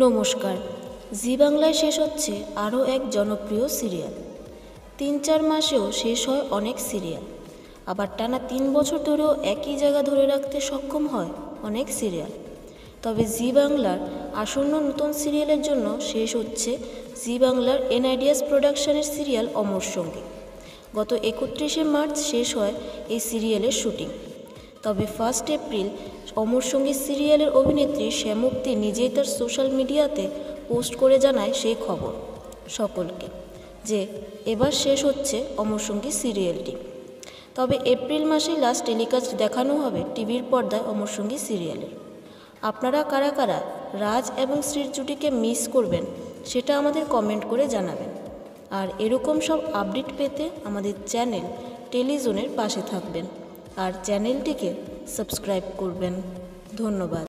নমস্কার। জি বাংলায় শেষ হচ্ছে আরও এক জনপ্রিয় সিরিয়াল। ৩-৪ মাসেও শেষ হয় অনেক সিরিয়াল, আবার টানা ৩ বছর ধরেও একই জায়গা ধরে রাখতে সক্ষম হয় অনেক সিরিয়াল। তবে জি বাংলার আসন্ন নতুন সিরিয়ালের জন্য শেষ হচ্ছে জি বাংলার এনআইডিয়াস প্রোডাকশনের সিরিয়াল অমর সঙ্গী। গত ৩১শে মার্চ শেষ হয় এই সিরিয়ালের শুটিং। তবে 1 এপ্রিল অমর সঙ্গী সিরিয়ালের অভিনেত্রী শ্যামপ্তি নিজেই তার সোশ্যাল মিডিয়াতে পোস্ট করে জানায় সেই খবর সকলকে যে এবার শেষ হচ্ছে অমর সঙ্গী সিরিয়ালটি। তবে এপ্রিল মাসেই লাস্ট টেলিকাস্ট দেখানো হবে টিভির পর্দায় অমর সঙ্গী সিরিয়ালের। আপনারা কারা কারা রাজ এবং শ্রীর জুটিকে মিস করবেন সেটা আমাদের কমেন্ট করে জানাবেন। আর এরকম সব আপডেট পেতে আমাদের চ্যানেল টেলিজোনের পাশে থাকবেন আর চ্যানেলটিকে সাবস্ক্রাইব করবেন। ধন্যবাদ।